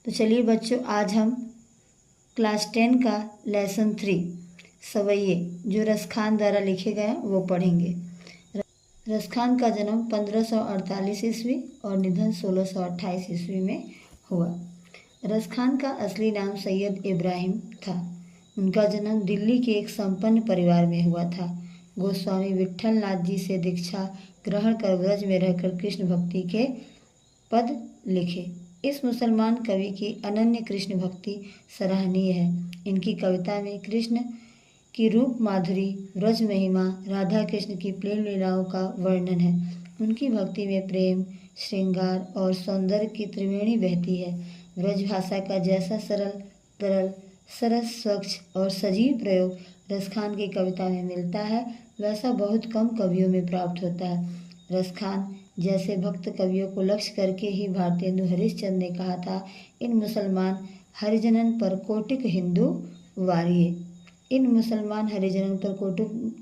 तो चलिए बच्चों, आज हम क्लास 10 का लेसन 3 सवैये जो रसखान द्वारा लिखे गए हैं वो पढ़ेंगे। रसखान का जन्म 1548 ईस्वी और निधन 1628 ईस्वी में हुआ। रसखान का असली नाम सैयद इब्राहिम था। उनका जन्म दिल्ली के एक संपन्न परिवार में हुआ था। गोस्वामी विट्ठल नाथ जी से दीक्षा ग्रहण कर व्रज में रहकर कृष्ण भक्ति के पद लिखे। इस मुसलमान कवि की अनन्य कृष्ण भक्ति सराहनीय है। इनकी कविता में कृष्ण की रूप माधुरी, व्रज महिमा, राधा कृष्ण की प्रेम लीलाओं का वर्णन है। उनकी भक्ति में प्रेम, श्रृंगार और सौंदर्य की त्रिवेणी बहती है। व्रज भाषा का जैसा सरल, तरल, सरस, स्वच्छ और सजीव प्रयोग रसखान की कविता में मिलता है, वैसा बहुत कम कवियों में प्राप्त होता है। रसखान जैसे भक्त कवियों को लक्ष्य करके ही भारतेंदु हरिश्चंद्र ने कहा था, इन मुसलमान हरिजनन पर कोटिक हिंदू वारिये। इन मुसलमान हरिजनन पर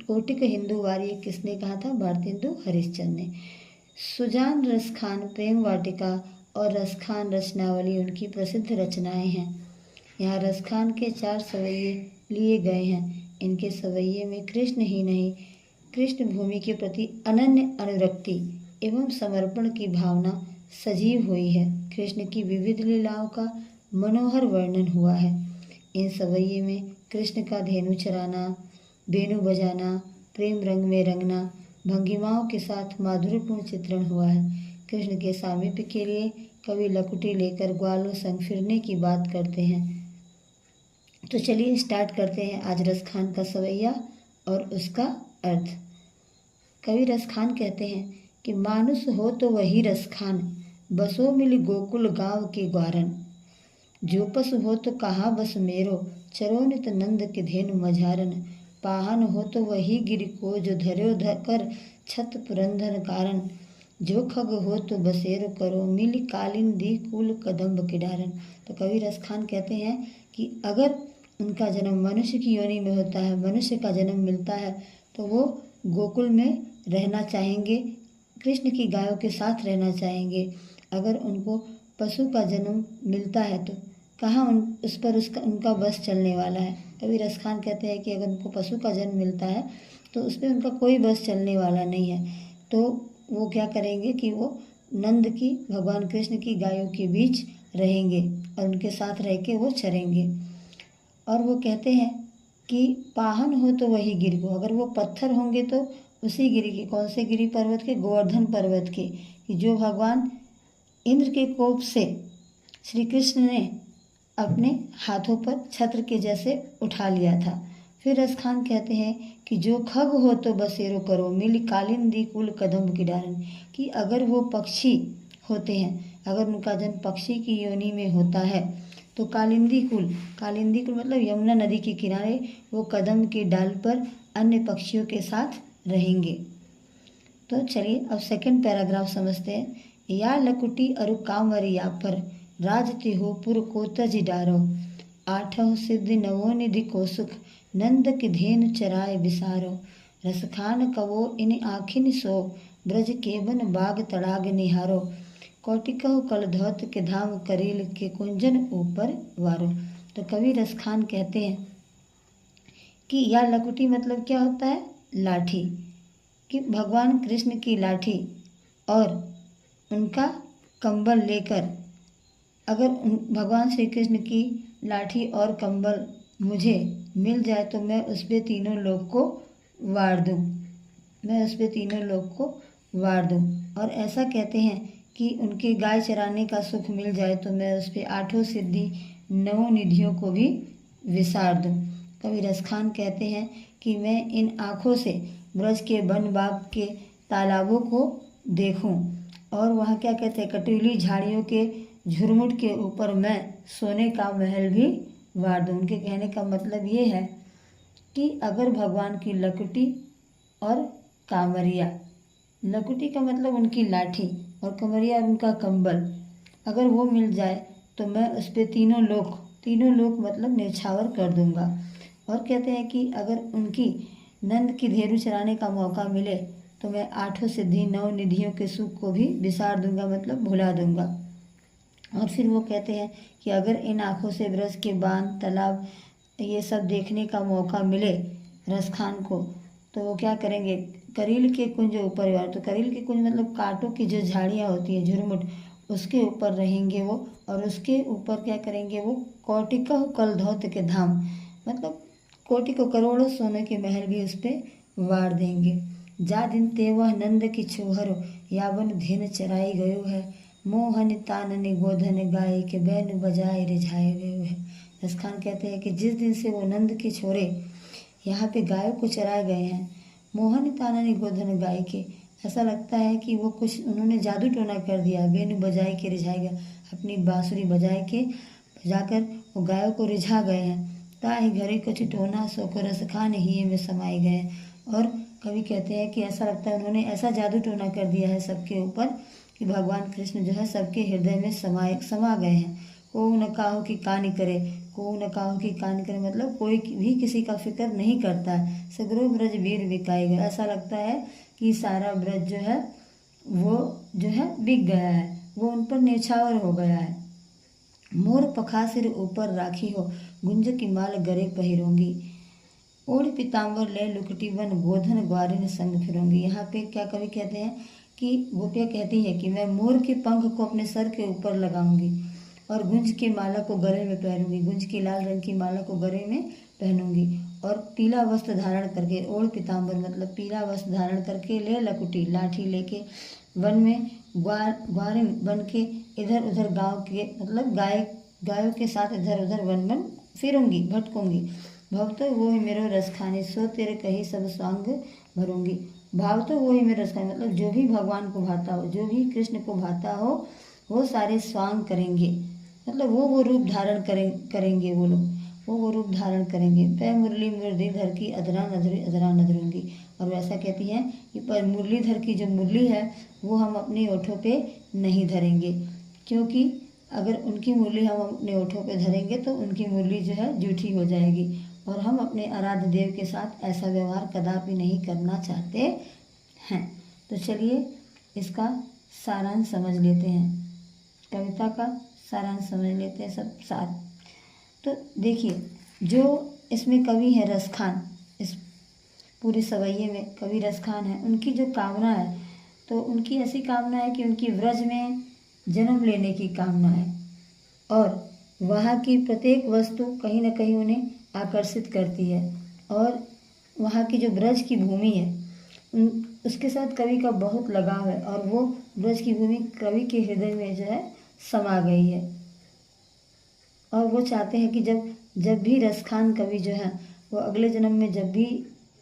कोटिक हिंदू वारिये किसने कहा था? भारतेंदु हरिश्चंद्र ने। सुजान रसखान प्रेम वाटिका और रसखान रचनावली उनकी प्रसिद्ध रचनाएं हैं। यहाँ रसखान के 4 सवैये लिए गए हैं। इनके सवैये में कृष्ण ही नहीं, कृष्ण भूमि के प्रति अनन्य अनुरक्ति एवं समर्पण की भावना सजीव हुई है। कृष्ण की विविध लीलाओं का मनोहर वर्णन हुआ है। इन सवैये में कृष्ण का धेनु चराना, वेणु बजाना, प्रेम रंग में रंगना, भंगिमाओं के साथ माधुर्यपूर्ण चित्रण हुआ है। कृष्ण के सामीप्य के लिए कवि लकुटी लेकर ग्वालों संग फिरने की बात करते हैं। तो चलिए स्टार्ट करते हैं आज रसखान का सवैया और उसका अर्थ। कवि रसखान कहते हैं कि मानुष हो तो वही रसखान, बसो मिल गोकुल गाँव के ग्वारन। जो पशु हो तो कहाँ बस मेरो, चरो नित नंद के धेनु मझारन। पाहन हो तो वही गिर को, जो धर्यो कर छत पुरंधन कारण। जो खग हो तो बसेरो करो, मिल कालिन दी कुल कदम्ब के डारन। तो कवि रसखान कहते हैं कि अगर उनका जन्म मनुष्य की योनि में होता है, मनुष्य का जन्म मिलता है, तो वो गोकुल में रहना चाहेंगे, कृष्ण की गायों के साथ रहना चाहेंगे। अगर उनको पशु का जन्म मिलता है तो कहाँ उस पर उनका बस चलने वाला है। कवि रसखान कहते हैं कि अगर उनको पशु का जन्म मिलता है तो उस पर उनका कोई बस चलने वाला नहीं है। तो वो क्या करेंगे कि वो नंद की, भगवान कृष्ण की गायों के बीच रहेंगे और उनके साथ रह के वो चरेंगे। और वो कहते हैं कि पाहन हो तो वही गिर को, अगर वो पत्थर होंगे तो उसी गिरी के, कौन से गिरी पर्वत के? गोवर्धन पर्वत के, कि जो भगवान इंद्र के कोप से श्री कृष्ण ने अपने हाथों पर छत्र के जैसे उठा लिया था। फिर रसखान कहते हैं कि जो खग हो तो बसेरो करो, मिल कालिन दी कुल कदम्ब की डारन। कि अगर वो पक्षी होते हैं, अगर उनका जन्म पक्षी की योनि में होता है तो कालिंदी कुल मतलब यमुना नदी के किनारे वो कदम के डाल पर अन्य पक्षियों के साथ रहेंगे। तो चलिए अब सेकंड पैराग्राफ समझते हैं। या लकुटी अरु कांवरी या पर राजति हो पुर को तज डारो। आठो सिद्धि नवो निधि को सुख, नंद के धेनु चराय बिसारो। रसखान कवो इन आखिन सो, ब्रज केवन बाग तड़ाग निहारो। कौटिकहो कल धौत के धाम, करील के कुंजन ऊपर वारो। तो कवि रसखान कहते हैं कि या लकुटी मतलब क्या होता है? लाठी। कि भगवान कृष्ण की लाठी और उनका कंबल लेकर, अगर भगवान श्री कृष्ण की लाठी और कंबल मुझे मिल जाए तो मैं उस पर तीनों लोग को वार दूँ, और ऐसा कहते हैं कि उनके गाय चराने का सुख मिल जाए तो मैं उस पर 8 सिद्धि 9 निधियों को भी विसार दूँ। कवि रसखान कहते हैं कि मैं इन आँखों से ब्रज के वन बाग के तालाबों को देखूं और वहाँ क्या कहते हैं, कटीली झाड़ियों के झुरमुट के ऊपर मैं सोने का महल भी वार दूँ। उनके कहने का मतलब ये है कि अगर भगवान की लकुटी और कांवरिया, लकुटी का मतलब उनकी लाठी और कांवरिया उनका कंबल, अगर वो मिल जाए तो मैं उस पर तीनों लोग मतलब न्यौछावर कर दूंगा। और कहते हैं कि अगर उनकी नंद की धेनु चराने का मौका मिले तो मैं 8 सिद्धि 9 निधियों के सुख को भी विसार दूंगा, मतलब भुला दूंगा। और फिर वो कहते हैं कि अगर इन आँखों से ब्रज के बांध, तालाब ये सब देखने का मौका मिले रसखान को, तो वो क्या करेंगे, करील के कुंज ऊपर, तो करील के कुंज मतलब कांटों की जो झाड़ियाँ होती है, झुरमुट, उसके ऊपर रहेंगे वो, और उसके ऊपर क्या करेंगे वो, कौटिकह कलधौत के धाम, मतलब कोटि को करोड़ों सोने के महल भी उस पर वार देंगे। जा दिन ते वह नंद की छोहरो, यावन धेन चराई गयो है, मोहन तानन गोधन गाय के बैन बजाए रिझाए गयो है। रसखान कहते हैं कि जिस दिन से वो नंद के छोरे यहाँ पे गायों को चराए गए हैं, मोहन तानन गोधन गाय के, ऐसा लगता है कि वो कुछ उन्होंने जादू टोना कर दिया, बेन बजाए के रिझाए गए, अपनी बांसुरी बजाकर वो गायों को रिझा गए हैं। ताहि घरे कुछ टोना सोको रसखान ही में समाये गए। और कवि कहते हैं कि ऐसा लगता है उन्होंने ऐसा जादू टोना कर दिया है सबके ऊपर कि भगवान कृष्ण जो है सबके हृदय में समा गए हैं। को न काहो की कानी करे, को न काहो की कानी करे मतलब कोई भी किसी का फिक्र नहीं करता है। सगरो ब्रज वीर बिकाई गया, ऐसा लगता है कि सारा ब्रज जो है वो जो है बिक गया है, वो उन पर न्यौछावर हो गया है। मोर पखा सिर ऊपर राखी हो, गुंज की माल गरे पहिरूंगी, ओढ़ पीताम्बर ले लुकटी बन, गोधन ग्वारिन संग फिरूंगी। यहाँ पे क्या कवि कहते हैं कि गोपियाँ कहती है कि मैं मोर के पंख को अपने सर के ऊपर लगाऊंगी और गुंज की माला को गले में पहनूंगी, गुंज की लाल रंग की माला को गले में पहनूंगी, और पीला वस्त्र धारण करके, ओढ़ पीताम्बर मतलब पीला वस्त्र धारण करके, ले लकुटी लाठी लेके, वन में ग्वारिन बन के इधर उधर गांव के मतलब गायों के साथ इधर उधर वन फिरूंगी, भटकूंगी। भव तो वो ही मेरो रस खाने, सो तेरे कही सब स्वांग भरूंगी। भाव तो वो ही मेरो रस खाने मतलब जो भी भगवान को भाता हो, जो भी कृष्ण को भाता हो, वो सारे स्वांग करेंगे, मतलब वो रूप धारण करेंगे वो लोग, वो रूप धारण करेंगे। पै मुरली मुरलीधर की अधरा नधरूंगी। और वैसा कहती हैं कि पर मुरलीधर की जो मुरली है वो हम अपने ओठों पे नहीं धरेंगे, क्योंकि अगर उनकी मुरली हम अपने ओठों पे धरेंगे तो उनकी मुरली जो है जूठी हो जाएगी, और हम अपने आराध्य देव के साथ ऐसा व्यवहार कदापि नहीं करना चाहते हैं। तो चलिए इसका सारांश समझ लेते हैं, कविता का सारांश समझ लेते हैं सब साथ। तो देखिए जो इसमें कवि है रसखान, इस पूरे सवैये में कवि रसखान है, उनकी जो कामना है तो उनकी ऐसी कामना है कि उनकी व्रज में जन्म लेने की कामना है, और वहाँ की प्रत्येक वस्तु कहीं ना कहीं उन्हें आकर्षित करती है, और वहाँ की जो ब्रज की भूमि है उसके साथ कवि का बहुत लगाव है, और वो ब्रज की भूमि कवि के हृदय में जो है समा गई है। और वो चाहते हैं कि जब भी रसखान कवि जो है वो अगले जन्म में जब भी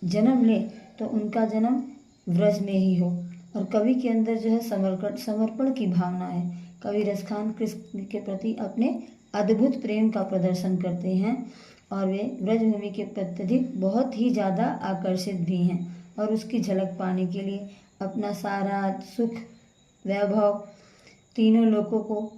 जन्म ले तो उनका जन्म व्रज में ही हो, और कवि के अंदर जो है समर्पण की भावना है। कवि रसखान कृष्ण के प्रति अपने अद्भुत प्रेम का प्रदर्शन करते हैं, और वे ब्रजभूमि के प्रति बहुत ही ज़्यादा आकर्षित भी हैं, और उसकी झलक पाने के लिए अपना सारा सुख वैभव तीनों लोगों को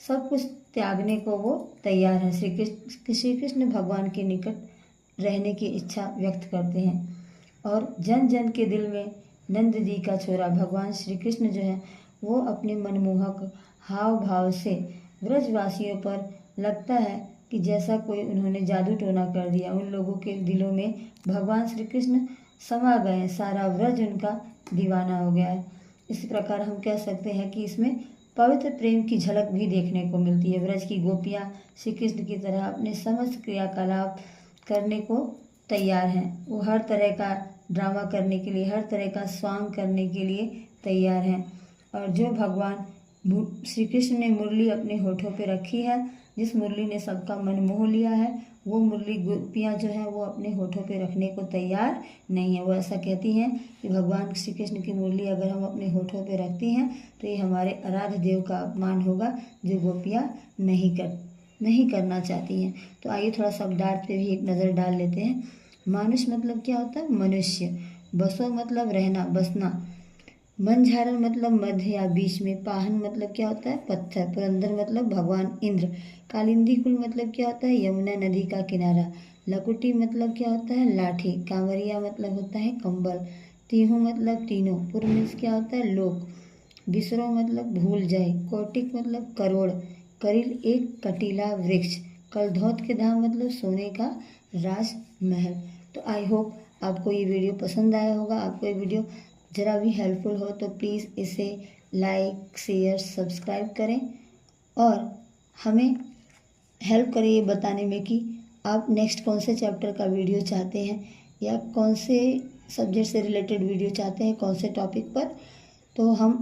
सब कुछ त्यागने को वो तैयार हैं। श्री कृष्ण भगवान के निकट रहने की इच्छा व्यक्त करते हैं, और जन जन के दिल में नंद जी का छोरा भगवान श्री कृष्ण जो है वो अपने मनमोहक हाव भाव से ब्रजवासियों पर लगता है कि जैसा कोई उन्होंने जादू टोना कर दिया। उन लोगों के दिलों में भगवान श्री कृष्ण समा गए, सारा व्रज उनका दीवाना हो गया है। इस प्रकार हम कह सकते हैं कि इसमें पवित्र प्रेम की झलक भी देखने को मिलती है। ब्रज की गोपियाँ श्री कृष्ण की तरह अपने समस्त क्रियाकलाप करने को तैयार हैं, वो हर तरह का ड्रामा करने के लिए, हर तरह का स्वांग करने के लिए तैयार हैं। और जो भगवान श्री कृष्ण ने मुरली अपने होठों पे रखी है, जिस मुरली ने सबका मन मोह लिया है, वो मुरली गोपियाँ जो हैं वो अपने होठों पे रखने को तैयार नहीं है। वो ऐसा कहती हैं कि भगवान श्री कृष्ण की मुरली अगर हम अपने होठों पे रखती हैं तो ये हमारे आराध्य देव का अपमान होगा, जो गोपियाँ नहीं करना चाहती हैं। तो आइए थोड़ा शब्दार्थ पे भी एक नज़र डाल लेते हैं। मानुष मतलब क्या होता है? मनुष्य। बसो मतलब रहना, बसना। मंझारण मतलब मध्य या बीच में। पाहन मतलब क्या होता है? पत्थर। पुरंदर मतलब भगवान इंद्र। कालिंदी कुल मतलब क्या होता है? यमुना नदी का किनारा। लकुटी मतलब क्या होता है? लाठी। कांवरिया मतलब होता है कंबल। तीहू मतलब तीनों। पूर्व क्या होता है? लोक। बिसरो मतलब भूल जाए। कौटिक मतलब करोड़। करिल एक कटीला वृक्ष, करधौत के धाम मतलब सोने का राजमहल। तो आई होप आपको ये वीडियो पसंद आया होगा। आपको ये वीडियो ज़रा भी हेल्पफुल हो तो प्लीज़ इसे लाइक शेयर सब्सक्राइब करें और हमें हेल्प करें ये बताने में कि आप नेक्स्ट कौन से चैप्टर का वीडियो चाहते हैं या कौन से सब्जेक्ट से रिलेटेड वीडियो चाहते हैं, कौन से टॉपिक पर। तो हम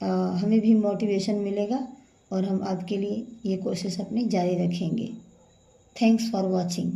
हमें भी मोटिवेशन मिलेगा और हम आपके लिए ये कोशिश अपनी जारी रखेंगे। Thanks for watching.